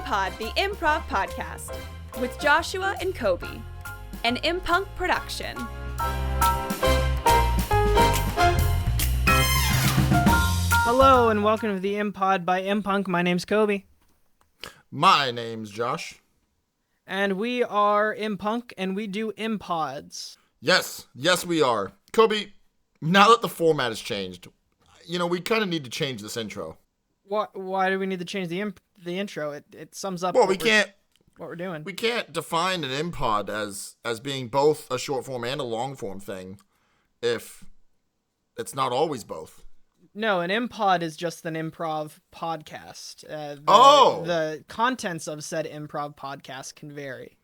imPod, the improv podcast, with Joshua and Koby, an imPunk production. Hello and welcome to the imPod by imPunk. My name's Koby. My name's Josh. And we are imPunk and we do imPods. Yes, we are. Koby, now that the format has changed, we kind of need to change this intro. Why do we need to change the intro? It sums up what we're doing. We can't define an imPod as being both a short form and a long form thing if it's not always both. No, an imPod is just an improv podcast. The contents of said improv podcast can vary.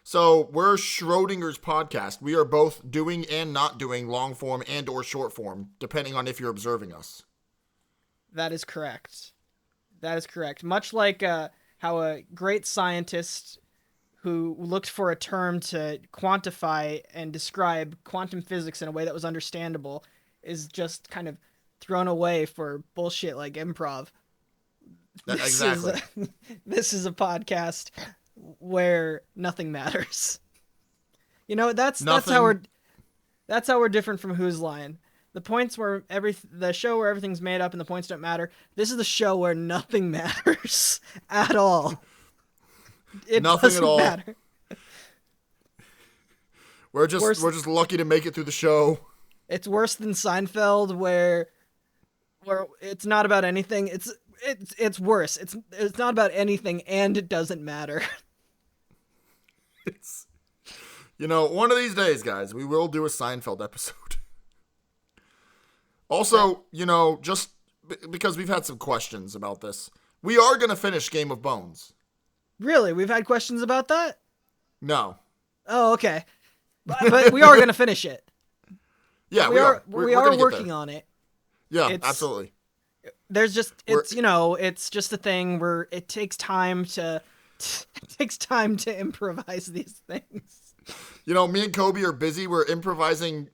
So we're Schrodinger's podcast. We are both doing and not doing long form and or short form, depending on if you're observing us. That is correct. Much like how a great scientist who looked for a term to quantify and describe quantum physics in a way that was understandable is just kind of thrown away for bullshit like improv. Exactly. This is a podcast where nothing matters. That's how we're different from Who's Line. The points where the show where everything's made up and the points don't matter. This is the show where nothing matters at all. Nothing at all. Matter. We're just lucky to make it through the show. It's worse than Seinfeld, where it's not about anything. It's worse. It's not about anything, and it doesn't matter. It's one of these days, guys, we will do a Seinfeld episode. Also, just because we've had some questions about this, we are going to finish Game of Bones. Really? We've had questions about that? No. Oh, okay. But we are going to finish it. Yeah, we are. We are working on it. Yeah, absolutely. There's just it's just a thing where it takes time to improvise these things. Me and Koby are busy. We're improvising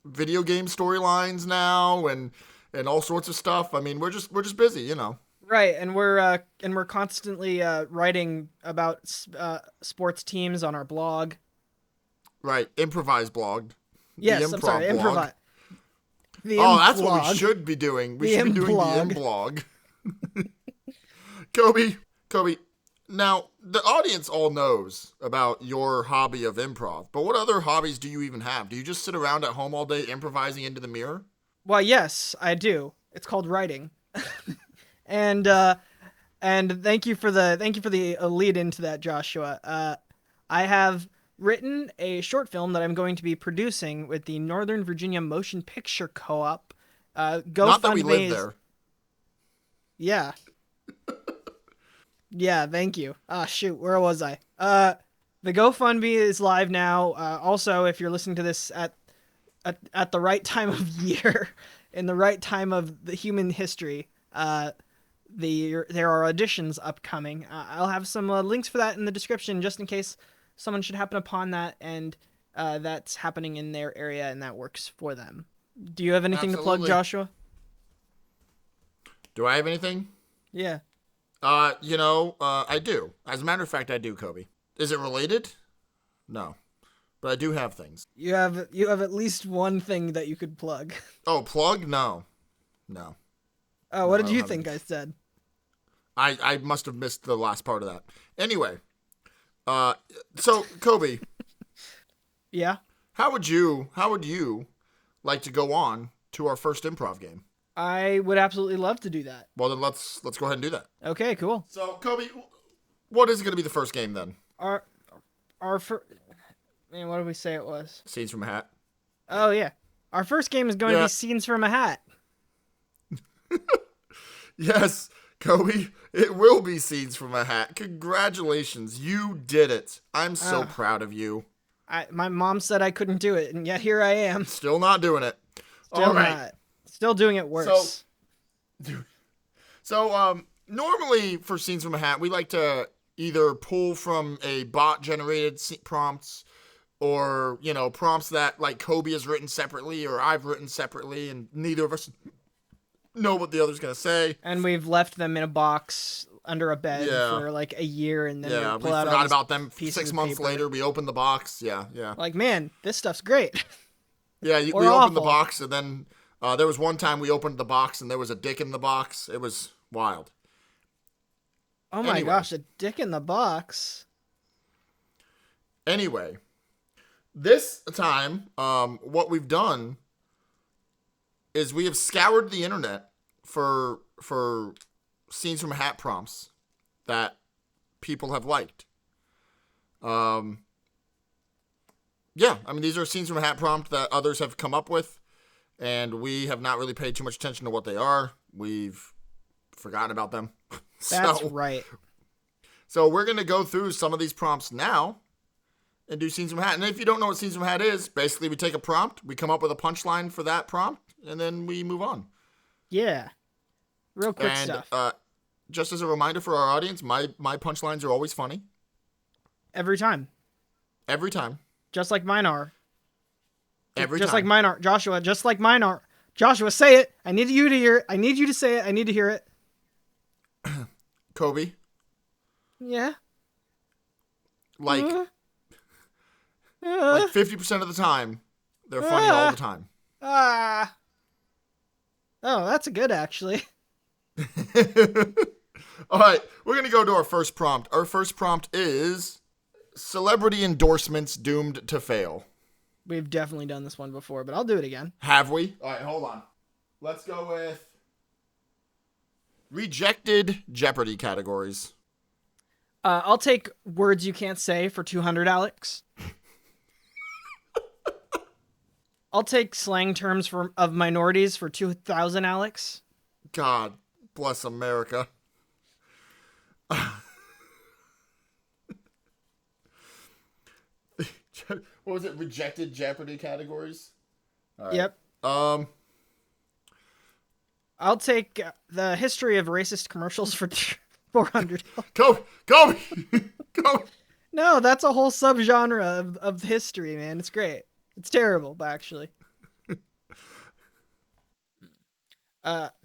video game storylines now and all sorts of stuff. I mean, we're just busy, Right, and we're constantly writing about sports teams on our blog. Right, improvise blog. Yes, I'm sorry, improvise. That's what we should be doing. We should be doing the imblog. Koby, now the audience all knows about your hobby of improv, but what other hobbies do you even have? Do you just sit around at home all day improvising into the mirror? Well, yes, I do. It's called writing. And thank you for the lead into that, Joshua. I have written a short film that I'm going to be producing with the Northern Virginia Motion Picture Co-op. Not that we live there. Yeah. Yeah, thank you. Shoot, where was I? The GoFundMe is live now. Also, if you're listening to this at the right time of year, in the right time of the human history, there are auditions upcoming. I'll have some links for that in the description, just in case someone should happen upon that, and that's happening in their area, and that works for them. Do you have anything to plug, Joshua? Do I have anything? Yeah. I do. As a matter of fact, I do, Koby. Is it related? No. But I do have things. You have at least one thing that you could plug. Oh, plug? No. Oh, what did you think I said? I must have missed the last part of that. Anyway. So, Koby. Yeah? How would you like to go on to our first improv game? I would absolutely love to do that. Well, then let's go ahead and do that. Okay, cool. So, Koby, what is going to be the first game then? Our first... Man, what did we say it was? Scenes from a Hat. Oh, yeah. Our first game is going to be Scenes from a Hat. Yes, Koby, it will be Scenes from a Hat. Congratulations, you did it. I'm so proud of you. My mom said I couldn't do it, and yet here I am. Still not doing it. Still not. Still doing it worse. So, normally for Scenes from a Hat, we like to either pull from a bot-generated prompts or, prompts that, like, Koby has written separately or I've written separately, and neither of us know what the other's going to say. And we've left them in a box under a bed Yeah. for like a year, and then Yeah, we we pull out all forgot these about them. pieces 6 of months paper. later, we opened the box. Yeah, yeah. Like, man, this stuff's great. Yeah, Or we opened the awful. box, and then there was one time we opened the box, and there was a dick in the box. It was wild. Oh my Anyway. gosh, a dick in the box. Anyway, this time, what we've done is we have scoured the internet for scenes from a hat prompts that people have liked. Yeah, I mean, these are scenes from a hat prompt that others have come up with, and we have not really paid too much attention to what they are. We've forgotten about them. That's right. So we're going to go through some of these prompts now and do scenes from a hat. And if you don't know what scenes from a hat is, basically we take a prompt, we come up with a punchline for that prompt, and then we move on. Yeah. Real quick And stuff. just as a reminder for our audience, my punchlines are always funny. Every time. Every time. Just like mine are. Every Just time. like mine are. Joshua, just like mine are. Joshua, say it. I need you to hear it. I need you to say it. I need to hear it. Koby, Yeah. like Uh, 50% of the time, they're funny all the time. Oh, that's good, actually. All right, we're going to go to our first prompt. Our first prompt is celebrity endorsements doomed to fail. We've definitely done this one before, but I'll do it again. Have we? All right, hold on. Let's go with rejected Jeopardy categories. I'll take words you can't say for 200, Alex. I'll take slang terms of minorities for 2,000, Alex. God bless America. What was it? Rejected Jeopardy categories? All right. Yep. Um, I'll take the history of racist commercials for 400. Koby! Koby! No, that's a whole subgenre of history, man. It's great. It's terrible, but actually.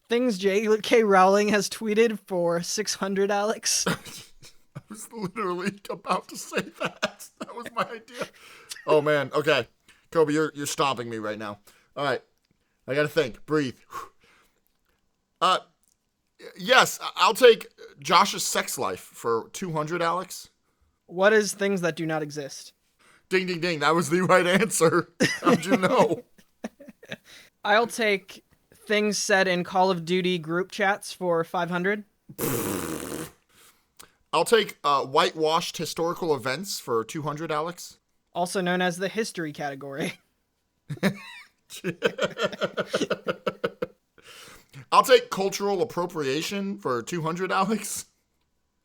Things J.K. Rowling has tweeted for 600, Alex. I was literally about to say that. That was my idea. Oh man. Okay, Koby, you're stomping me right now. All right, I gotta think. Breathe. Yes, I'll take Josh's sex life for 200, Alex. What is things that do not exist? Ding, ding, ding. That was the right answer. How'd you know? I'll take things said in Call of Duty group chats for 500. I'll take whitewashed historical events for 200, Alex. Also known as the history category. I'll take cultural appropriation for 200, Alex.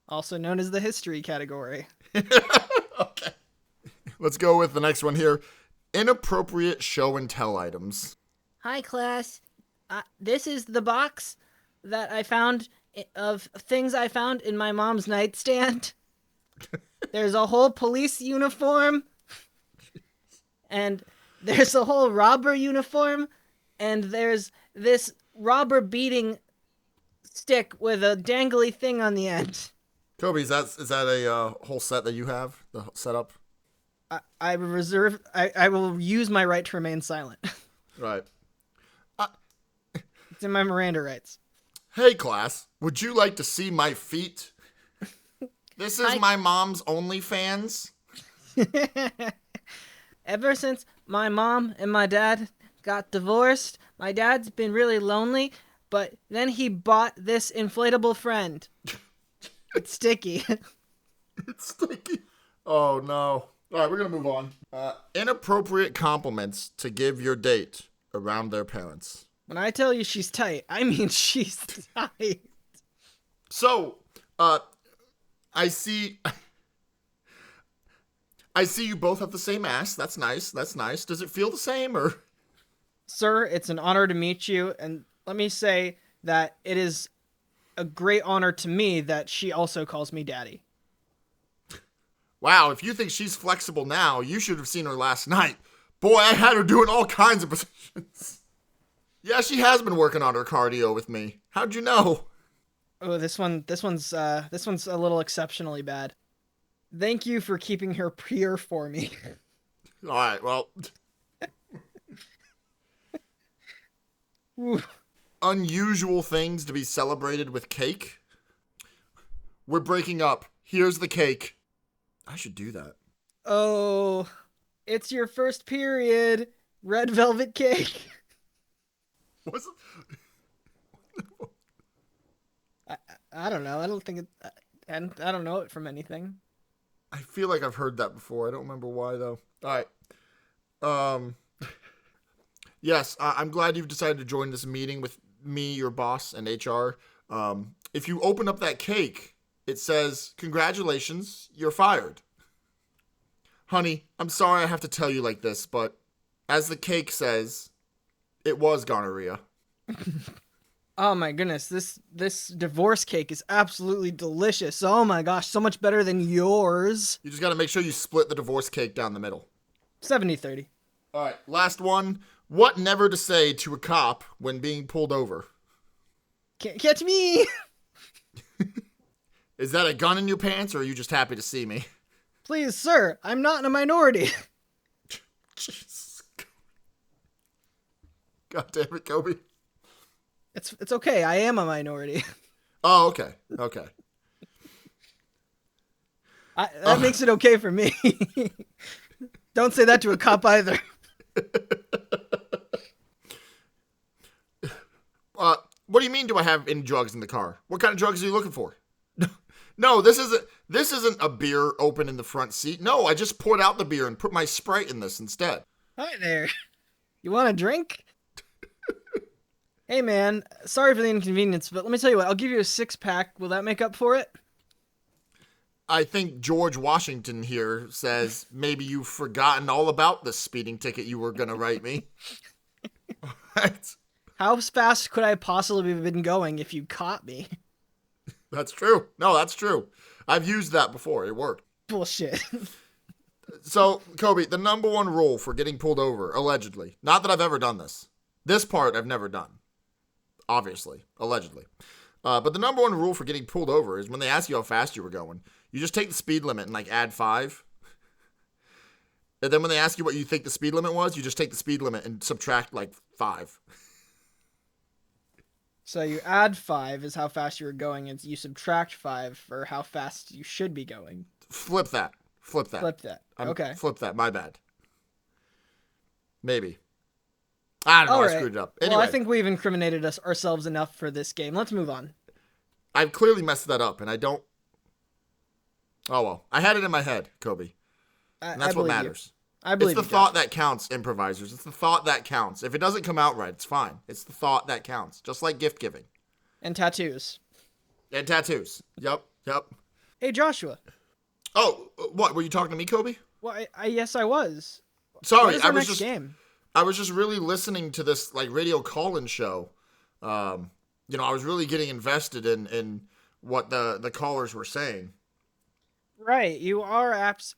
Also known as the history category. Okay. Let's go with the next one here. Inappropriate show and tell items. Hi, class. This is the box that I found of things I found in my mom's nightstand. There's a whole police uniform. And there's a whole robber uniform. And there's this robber beating stick with a dangly thing on the end. Koby, is that a whole set that you have? The setup? I will use my right to remain silent. Right. It's in my Miranda rights. Hey, class. Would you like to see my feet? This is my mom's OnlyFans. Ever since my mom and my dad got divorced, my dad's been really lonely, but then he bought this inflatable friend. It's sticky. It's sticky. Oh, no. All right, we're going to move on. Inappropriate compliments to give your date around their parents. When I tell you she's tight, I mean she's tight. So, I see you both have the same ass. That's nice. That's nice. Does it feel the same or? Sir, it's an honor to meet you, and let me say that it is a great honor to me that she also calls me daddy. Wow, if you think she's flexible now, you should have seen her last night. Boy, I had her doing all kinds of positions. Yeah, she has been working on her cardio with me. How'd you know? Oh, this one's a little exceptionally bad. Thank you for keeping her pure for me. All right, well, Ooh. unusual things to be celebrated with cake. We're breaking up. Here's the cake. I should do that. Oh, it's your first period. Red velvet cake. What's I, I don't know. I don't think it. I don't know it from anything. I feel like I've heard that before. I don't remember why though. All right. Um. Yes, I'm glad you've decided to join this meeting with me, your boss, and HR. If you open up that cake, it says, "Congratulations, you're fired." Honey, I'm sorry I have to tell you like this, but as the cake says, it was gonorrhea. Oh my goodness, this divorce cake is absolutely delicious. Oh my gosh, so much better than yours. You just got to make sure you split the divorce cake down the middle. 70-30. All right, last one. What never to say to a cop when being pulled over? Can't catch me. Is that a gun in your pants, or are you just happy to see me? Please, sir, I'm not in a minority. Jesus. God damn it, Koby. It's okay. I am a minority. Oh, okay. Okay. That makes it okay for me. Don't say that to a cop either. What do you mean, do I have any drugs in the car? What kind of drugs are you looking for? No, this isn't a beer open in the front seat. No, I just poured out the beer and put my Sprite in this instead. Hi there. You want a drink? Hey man, sorry for the inconvenience, but let me tell you what, I'll give you a 6-pack. Will that make up for it? I think George Washington here says maybe you've forgotten all about the speeding ticket you were going to write me. Right. How fast could I possibly have been going if you caught me? That's true. No, that's true. I've used that before. It worked. Bullshit. So, Koby, the number one rule for getting pulled over, allegedly, not that I've ever done this. This part I've never done. Obviously. Allegedly. But the number one rule for getting pulled over is when they ask you how fast you were going, you just take the speed limit and like add 5. And then when they ask you what you think the speed limit was, you just take the speed limit and subtract like 5. So you add 5 is how fast you were going, and you subtract 5 for how fast you should be going. Flip that. Flip that. Okay. Flip that. My bad. Maybe. I don't know. I screwed it up. Anyway, well, I think we've incriminated ourselves enough for this game. Let's move on. I've clearly messed that up, and I don't... Oh, well. I had it in my head, Koby. And that's what matters. I believe it's the thought that counts, improvisers. It's the thought that counts. If it doesn't come out right, it's fine. It's the thought that counts. Just like gift giving. And tattoos. And tattoos. Yep. Hey, Joshua. Oh, what? Were you talking to me, Koby? Well, yes, I was. Sorry, what is our next game? I was just really listening to this like radio call-in show. I was really getting invested in what the callers were saying. Right, you are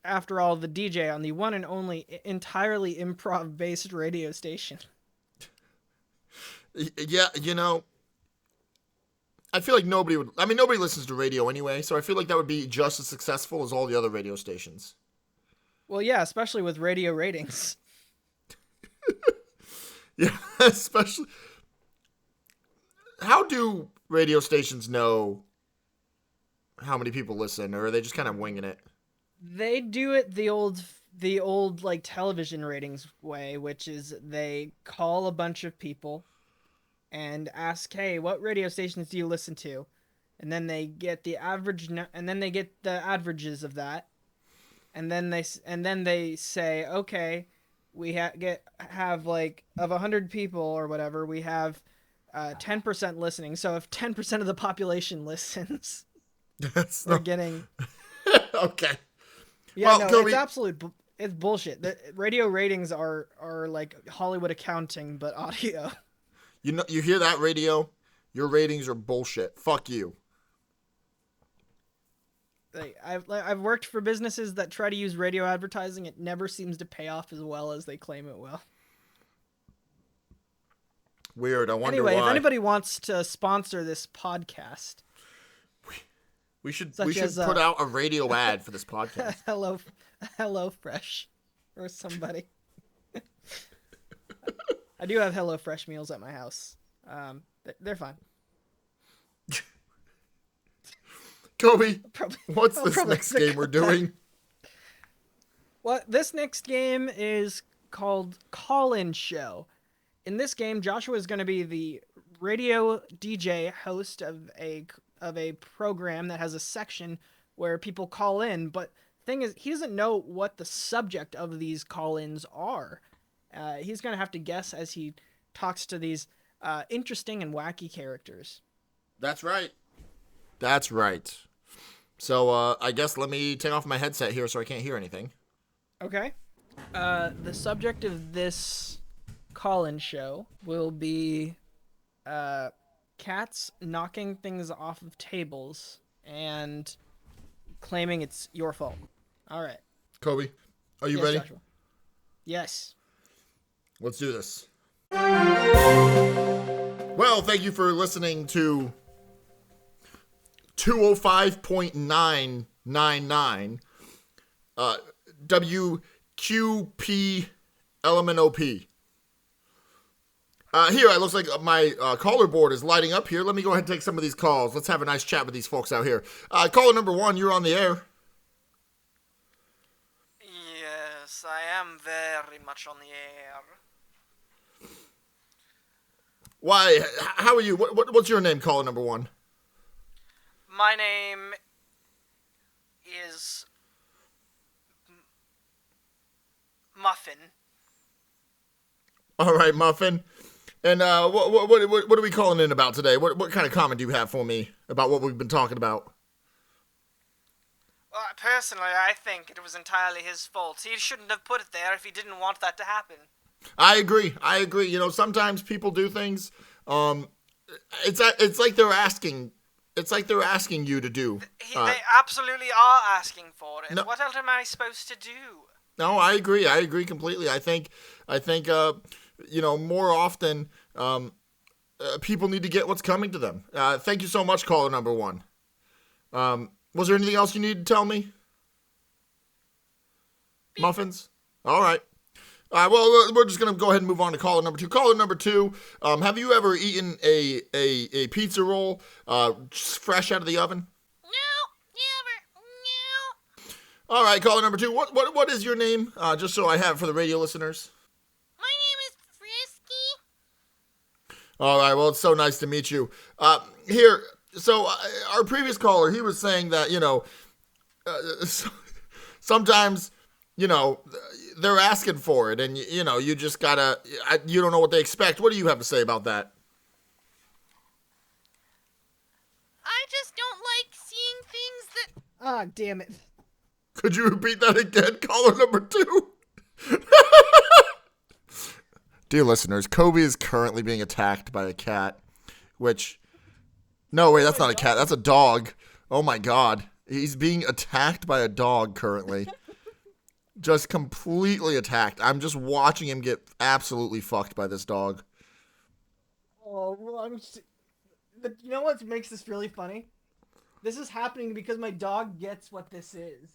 after all the DJ on the one and only entirely improv-based radio station. Yeah, I feel like nobody listens to radio anyway, so I feel like that would be just as successful as all the other radio stations. Well, yeah, especially with radio ratings. Yeah, especially. How do radio stations know how many people listen, or are they just kind of winging it? They do it the old like television ratings way, which is they call a bunch of people and ask, "Hey, what radio stations do you listen to?" And then they get the average, and then they get the averages of that, and then they say, "Okay, we have like of 100 people or whatever, we have 10% listening. So if 10% of the population listens." We're getting okay. Yeah, well, no, it's bullshit. The radio ratings are like Hollywood accounting, but audio. You hear that, radio? Your ratings are bullshit. Fuck you. I've worked for businesses that try to use radio advertising. It never seems to pay off as well as they claim it will. Weird. I wonder why. Anyway, if anybody wants to sponsor this podcast, We should Such as, put out a radio ad for this podcast. Hello Fresh or somebody. I do have Hello Fresh meals at my house. They're fine. Koby, what's this next game we're doing? Well, this next game is called Call-In Show. In this game, Joshua is going to be the radio DJ host of a program that has a section where people call in, but thing is, he doesn't know what the subject of these call-ins are. He's going to have to guess as he talks to these interesting and wacky characters. That's right. That's right. So, I guess let me take off my headset here so I can't hear anything. Okay. The subject of this call-in show will be cats knocking things off of tables and claiming it's your fault. All right. Koby, are you ready? Joshua. Yes. Let's do this. Well, thank you for listening to 205.999 WQP LMNOP. Here, it looks like my caller board is lighting up here. Let me go ahead and take some of these calls. Let's have a nice chat with these folks out here. Caller number 1, you're on the air. Yes, I am very much on the air. Why? How are you? What's your name, caller number 1? My name is Muffin. All right, Muffin. And what are we calling in about today? What kind of comment do you have for me about what we've been talking about? Well, personally, I think it was entirely his fault. He shouldn't have put it there if he didn't want that to happen. I agree. You know, sometimes people do things. It's like they're asking. It's like they're asking you to do. They absolutely are asking for it. No, what else am I supposed to do? No, I agree. I agree completely. I think. You know, more often, people need to get what's coming to them. Thank you so much, caller number 1. Was there anything else you needed to tell me? Muffins? All right. Well, we're just going to go ahead and move on to caller number 2. Caller number 2, have you ever eaten a pizza roll just fresh out of the oven? No, never. No. All right, caller number 2, what is your name? Just so I have for the radio listeners. All right, well, it's so nice to meet you. Here, so our previous caller, he was saying that, you know, sometimes, you know, they're asking for it, and, you know, you just gotta, you don't know what they expect. What do you have to say about that? I just don't like seeing things that... Ah, damn it. Could you repeat that again, caller number 2? Dear listeners, Koby is currently being attacked by a cat, which... No, wait, that's not a cat. That's a dog. Oh, my God. He's being attacked by a dog currently. Just completely attacked. I'm just watching him get absolutely fucked by this dog. Oh, well, but you know what makes this really funny? This is happening because my dog gets what this is.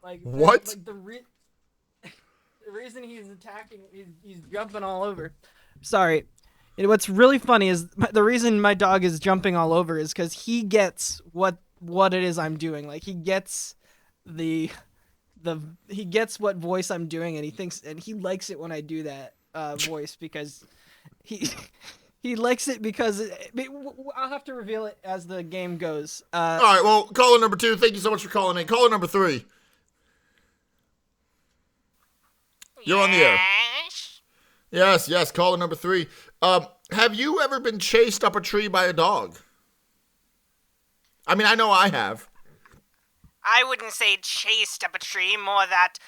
Like what? The reason he's attacking, he's jumping all over. Sorry. What's really funny is the reason my dog is jumping all over is because he gets what it is I'm doing. Like he gets he gets what voice I'm doing, and he likes it when I do that voice because he likes it because I'll have to reveal it as the game goes. All right. Well, caller number 2, thank you so much for calling in. Caller number 3. You're on the air. Yes, caller number 3. Have you ever been chased up a tree by a dog? I mean, I know I have. I wouldn't say chased up a tree, more that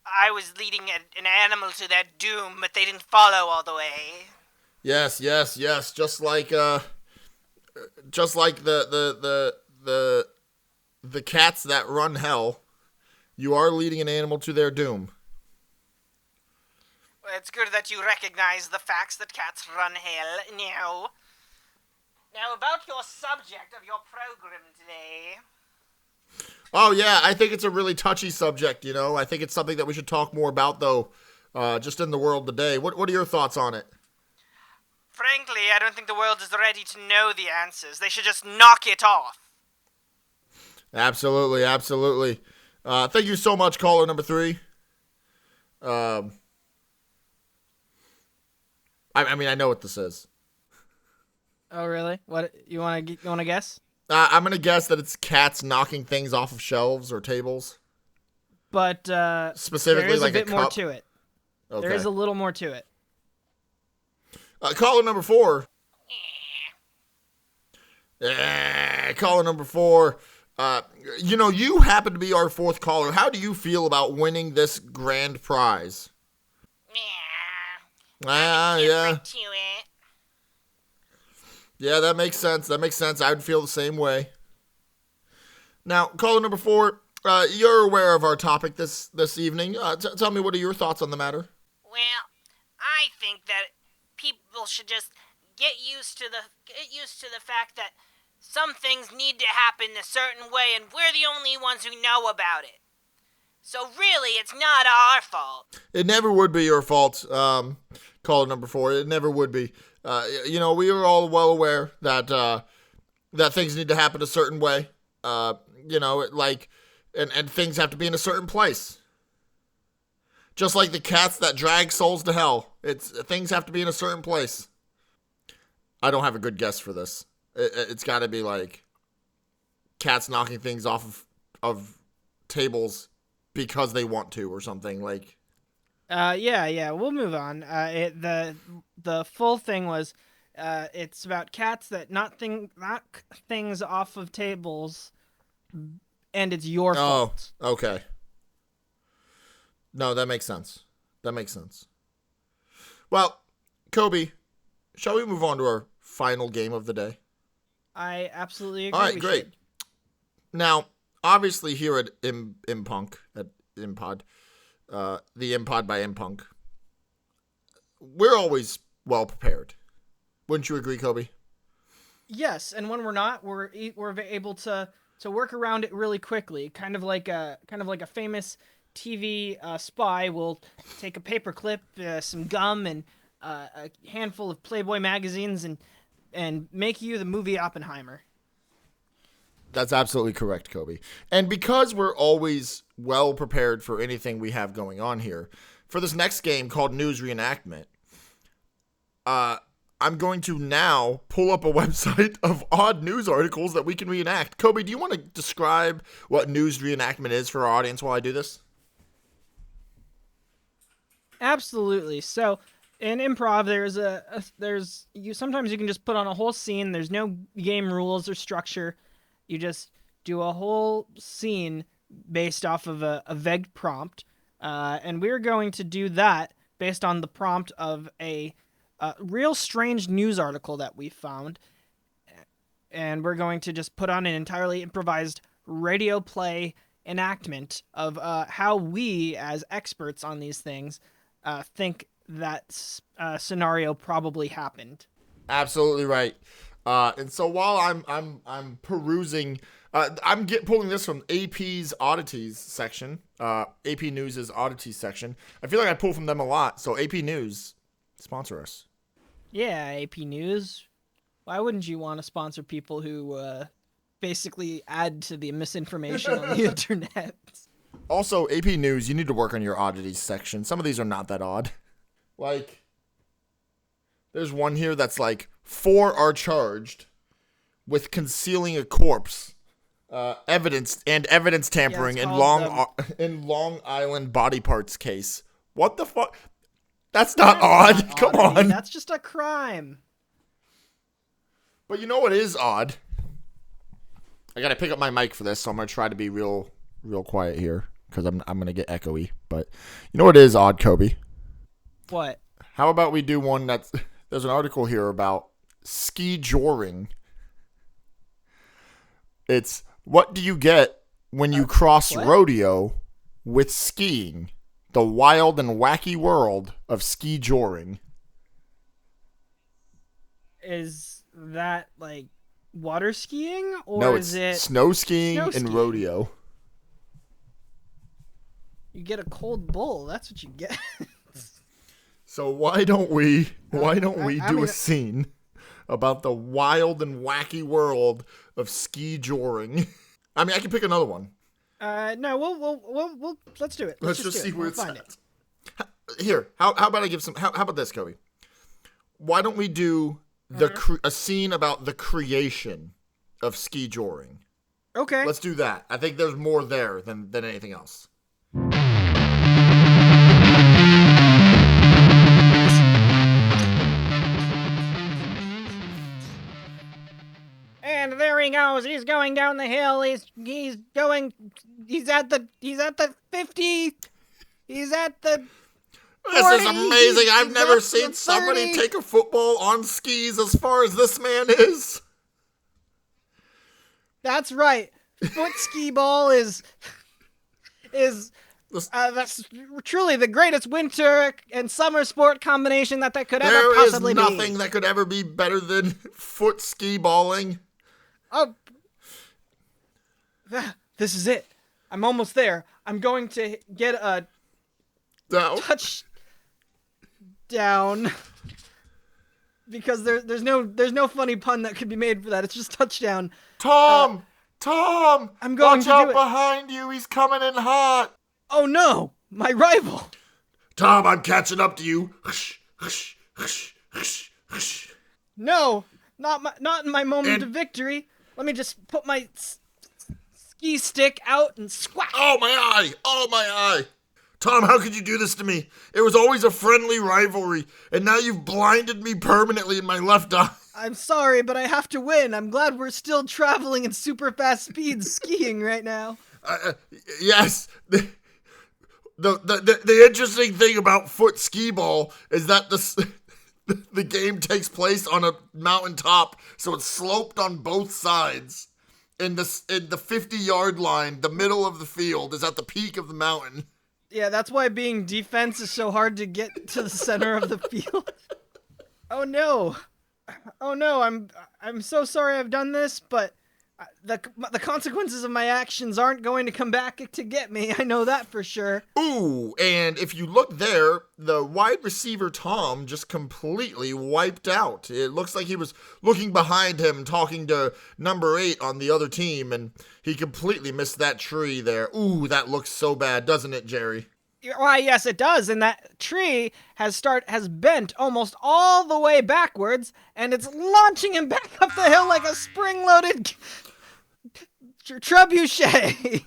I was leading an animal to their doom, but they didn't follow all the way. Yes. Just like the cats that run hell, you are leading an animal to their doom. Well, it's good that you recognize the facts that cats run hell. Now, about your subject of your program today. Oh, yeah, I think it's a really touchy subject, you know. I think it's something that we should talk more about, though, just in the world today. What are your thoughts on it? Frankly, I don't think the world is ready to know the answers. They should just knock it off. Absolutely, absolutely. Thank you so much, caller number 3. I mean, I know what this is. Oh, really? What you want to guess? I'm gonna guess that it's cats knocking things off of shelves or tables. But Specifically, there is like a bit more cup. to it. Okay. There is a little more to it. Caller number 4. Caller number 4. You happen to be our 4th caller. How do you feel about winning this grand prize? Yeah. Yeah. To it. Yeah, that makes sense. I would feel the same way. Now, caller number 4, you're aware of our topic this evening. Tell me, what are your thoughts on the matter? Well, I think that people should just get used to the fact that some things need to happen a certain way, and we're the only ones who know about it. So really, it's not our fault. It never would be your fault, caller number 4. It never would be. We are all well aware that that things need to happen a certain way. And things have to be in a certain place. Just like the cats that drag souls to hell. Things have to be in a certain place. I don't have a good guess for this. It's got to be like cats knocking things off of tables because they want to or something like. Yeah, we'll move on. The full thing was, it's about cats that knock things off of tables, and it's your fault. Oh, okay. No, that makes sense. Well, Koby, shall we move on to our final game of the day? I absolutely agree. All right, great. Now, obviously here at imPunk, at imPod, the imPod by imPunk, we're always well prepared. Wouldn't you agree, Koby? Yes, and when we're not, we're able to work around it really quickly. Kind of like a famous TV spy will take a paper clip, some gum, and a handful of Playboy magazines, and make you the movie Oppenheimer. That's absolutely correct, Koby. And because we're always well prepared for anything we have going on here, for this next game called News Reenactment, I'm going to now pull up a website of odd news articles that we can reenact. Koby, do you want to describe what news reenactment is for our audience while I do this? Absolutely. So in improv, sometimes you can just put on a whole scene. There's no game rules or structure. You just do a whole scene based off of a vague prompt, and we're going to do that based on the prompt of a real strange news article that we found, and we're going to just put on an entirely improvised radio play enactment of how we, as experts on these things, think that scenario probably happened. Absolutely right. And so while I'm perusing, pulling this from AP's oddities section, AP News' oddities section. I feel like I pull from them a lot. So AP News, sponsor us. Yeah, AP News. Why wouldn't you want to sponsor people who basically add to the misinformation on the internet? Also, AP News, you need to work on your oddities section. Some of these are not that odd. Like, there's one here that's like, 4 are charged with concealing a corpse, evidence tampering in Long Island body parts case. What the fuck? That's not odd. Come on. That's just a crime. But you know what is odd? I gotta pick up my mic for this, so I'm gonna try to be real quiet here because I'm gonna get echoey. But you know what is odd, Koby? What? How about we do one that's... There's an article here about SkiJoring. It's what do you get when you cross rodeo with skiing? The wild and wacky world of SkiJoring. Is that like water skiing, or No, is it's it snow skiing snow and skiing? rodeo. You get a cold bull. That's what you get. So why don't we do mean, a scene about the wild and wacky world of SkiJoring? I mean, I can pick another one. No, we'll let's do it. Let's just do see it. where We'll it's find at. it. Here, how about I give some? How about this, Koby? Why don't we do a scene about the creation of SkiJoring? Okay. Let's do that. I think there's more there than anything else. And there he goes. He's going down the hill. He's at the 50. He's at the 40. This is amazing. I've He's never at seen the somebody 30. take a football on skis as far as this man is. That's right. Foot ski ball is that's truly the greatest winter and summer sport combination that could ever There possibly is nothing that could ever be better than foot ski balling. Oh, this is it. I'm almost there. I'm going to get a touch down because there's no funny pun that could be made for that. It's just touchdown. Tom, I'm going watch to out do it. behind you. He's coming in hot. Oh no, my rival. Tom, I'm catching up to you. No, not in my moment of victory. Let me just put my ski stick out and squash. Oh, my eye. Oh, my eye. Tom, how could you do this to me? It was always a friendly rivalry, and now you've blinded me permanently in my left eye. I'm sorry, but I have to win. I'm glad we're still traveling in super fast speeds skiing right now. Yes. The interesting thing about foot skee ball is that the game takes place on a mountaintop, so it's sloped on both sides. In the 50-yard line, the middle of the field is at the peak of the mountain. Yeah, that's why being defense is so hard to get to the center of the field. Oh no, I'm so sorry I've done this, but the consequences of my actions aren't going to come back to get me. I know that for sure. Ooh, and if you look there, the wide receiver Tom just completely wiped out. It looks like he was looking behind him, talking to number 8 on the other team, and he completely missed that tree there. Ooh, that looks so bad, doesn't it, Jerry? Why, yes, it does, and that tree has bent almost all the way backwards, and it's launching him back up the hill like a spring-loaded trebuchet.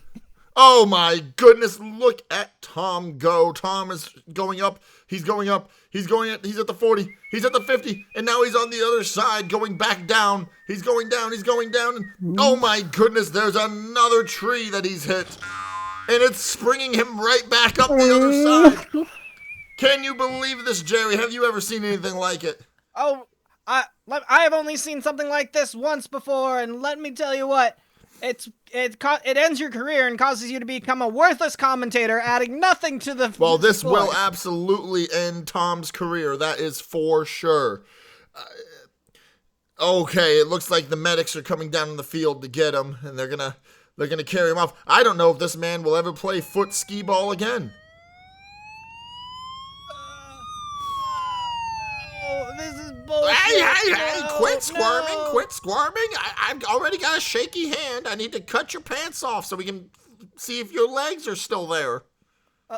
Oh my goodness, look at Tom go. Tom is going up. He's going up. He's at the 40. He's at the 50. And now he's on the other side going back down. He's going down. And oh my goodness, there's another tree that he's hit. And it's springing him right back up the other side. Can you believe this, Jerry? Have you ever seen anything like it? Oh, I have only seen something like this once before, and let me tell you what. It ends your career and causes you to become a worthless commentator, adding nothing to the Well, this sport. will absolutely end Tom's career. That is for sure. Okay, it looks like the medics are coming down in the field to get him, and they're gonna carry him off. I don't know if this man will ever play foot skee ball again. No, this is bullshit. Hey, quit squirming, no. quit squirming. I've already got a shaky hand. I need to cut your pants off so we can see if your legs are still there.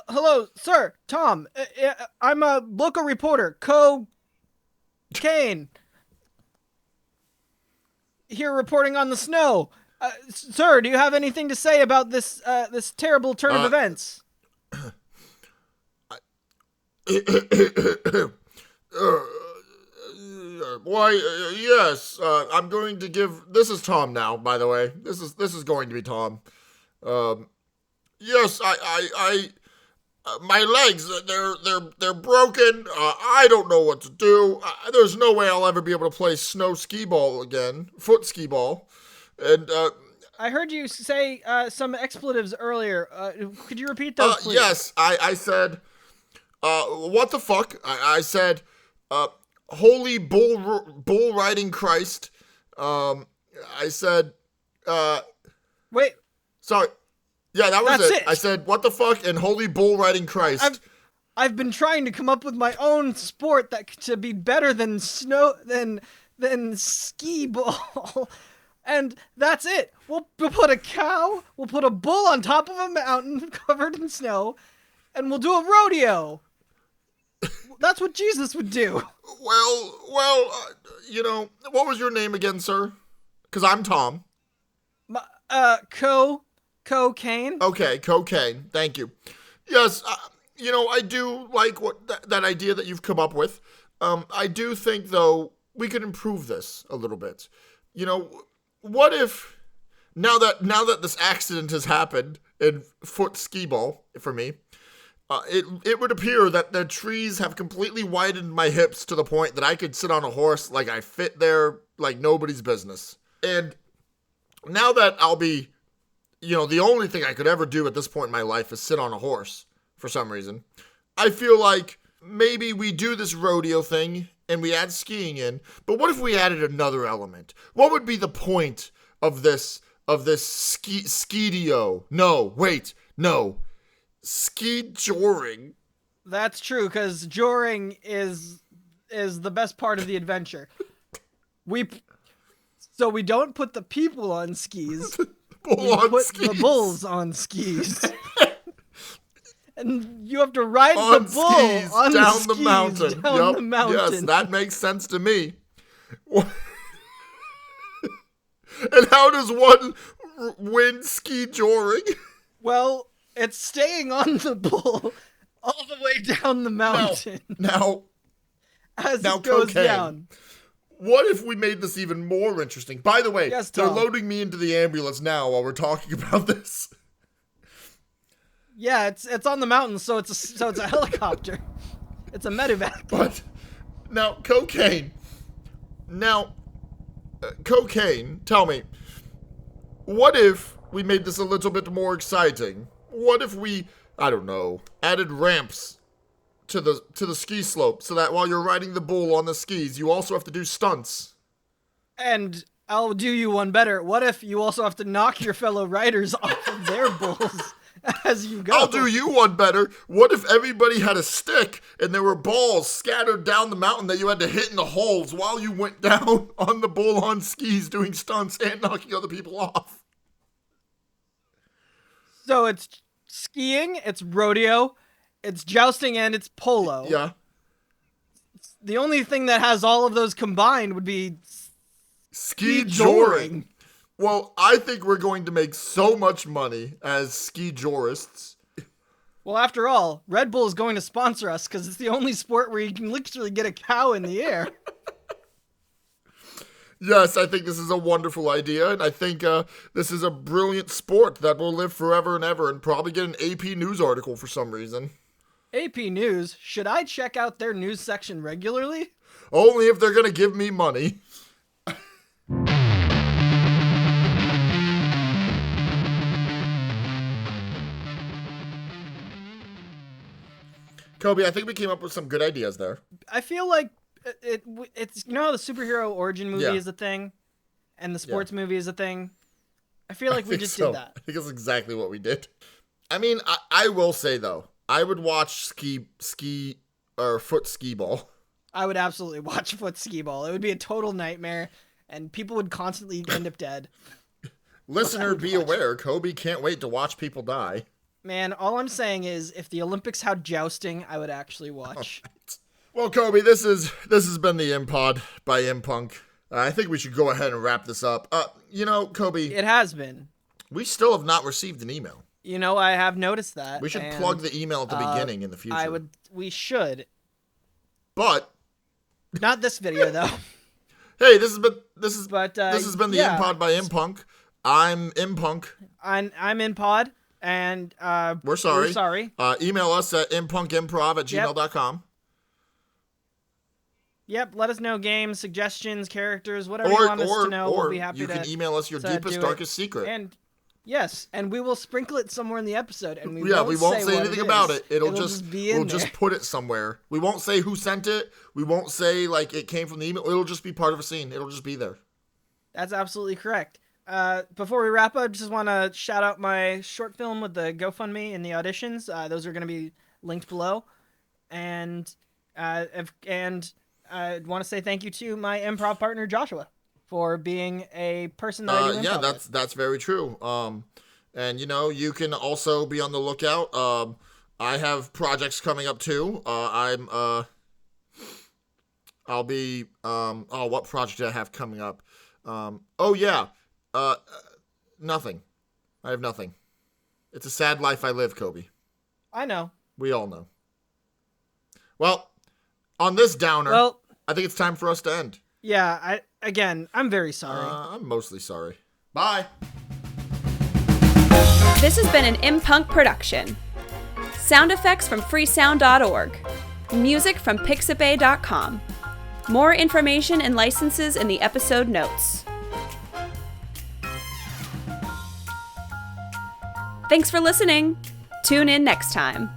Hello, sir, Tom. I'm a local reporter, Kane. Here reporting on the snow. Sir, do you have anything to say about this terrible turn of events? Yes. I'm going to give. This is Tom now, by the way. This is going to be Tom. Yes, I my legs, they're broken. I don't know what to do. There's no way I'll ever be able to play snow skee ball again, foot skee ball. And I heard you say some expletives earlier. Could you repeat those, please? Yes, I said, what the fuck? I said, holy bull riding Christ. I said, Wait, sorry. Yeah, that was That's it. it. I said, what the fuck, and holy bull riding Christ. I've been trying to come up with my own sport that to be better than than skee ball. And that's it. We'll put a cow, we'll put a bull on top of a mountain covered in snow, and we'll do a rodeo. That's what Jesus would do. Well, what was your name again, sir? Because I'm Tom. Cocaine. Okay, cocaine. Thank you. Yes, I do like that idea that you've come up with. I do think, though, we could improve this a little bit. What if now that this accident has happened in foot skee ball for me, it would appear that the trees have completely widened my hips to the point that I could sit on a horse like I fit there like nobody's business. And now that I'll be, the only thing I could ever do at this point in my life is sit on a horse for some reason, I feel like maybe we do this rodeo thing and we add skiing in, but what if we added another element? What would be the point of this skidio? No, SkiJoring. That's true, because joring is the best part of the adventure. So we don't put the people on skis. We put the bulls on skis. And you have to ride on the bull skis on down the the skis mountain. down the mountain. Yes, that makes sense to me. And how does one win SkiJoring? Well, it's staying on the bull all the way down the mountain Now, as it goes cocaine. down. What if we made this even more interesting? By the way, Yes, they're Tom. loading me into the ambulance now while we're talking about this. Yeah, it's on the mountain, so it's a helicopter. It's a medevac. But now, cocaine. Cocaine, tell me, what if we made this a little bit more exciting? What if we, I don't know, added ramps to the ski slope so that while you're riding the bull on the skis, you also have to do stunts? And I'll do you one better. What if you also have to knock your fellow riders off of their bulls as you go? I'll do you one better. What if everybody had a stick and there were balls scattered down the mountain that you had to hit in the holes while you went down on the bull on skis doing stunts and knocking other people off? So it's skiing, it's rodeo, it's jousting, and it's polo. Yeah. The only thing that has all of those combined would be SkiJoring. Well, I think we're going to make so much money as SkiJorists. Well, after all, Red Bull is going to sponsor us because it's the only sport where you can literally get a cow in the air. Yes, I think this is a wonderful idea, and I think this is a brilliant sport that will live forever and ever and probably get an AP News article for some reason. AP News? Should I check out their news section regularly? Only if they're going to give me money. Koby, I think we came up with some good ideas there. I feel like it's how the superhero origin movie Yeah. is a thing, and the sports movie is a thing. I feel like we just did that. I think that's exactly what we did. I mean, I will say though, I would watch foot skee ball. I would absolutely watch foot skee ball. It would be a total nightmare, and people would constantly end up dead. Listener, be aware, Koby can't wait to watch people die. Man, all I'm saying is, if the Olympics had jousting, I would actually watch. Well, Koby, this has been the imPod by imPunk. I think we should go ahead and wrap this up. Koby, It has been. we still have not received an email. I have noticed that. We should and, plug the email at the beginning in the future. We should. But Not this video, though. hey, this has been the yeah. imPod by imPunk. I'm imPunk. I'm imPod, and We're sorry. We're sorry. Email us at impunkimprov@gmail.com. Yep, let us know games, suggestions, characters, whatever you want us to know. We'll be happy you to. can email us your to deepest, do it. darkest secret. And Yes, and we will sprinkle it somewhere in the episode, and we won't say what anything about is. it. It'll just be in we'll there. just put it somewhere. We won't say who sent it. We won't say like it came from the email. It'll just be part of a scene. It'll just be there. That's absolutely correct. Before we wrap up, just want to shout out my short film with the GoFundMe and the auditions. Those are going to be linked below, and I want to say thank you to my improv partner Joshua for being a person that I do improv with. That's very true. And you can also be on the lookout. I have projects coming up too. I'll be what project do I have coming up? Nothing. I have nothing. It's a sad life I live, Koby. I know. We all know. Well, on this downer, I think it's time for us to end. Yeah, I'm very sorry. I'm mostly sorry. Bye. This has been an imPunk production. Sound effects from freesound.org. Music from pixabay.com. More information and licenses in the episode notes. Thanks for listening. Tune in next time.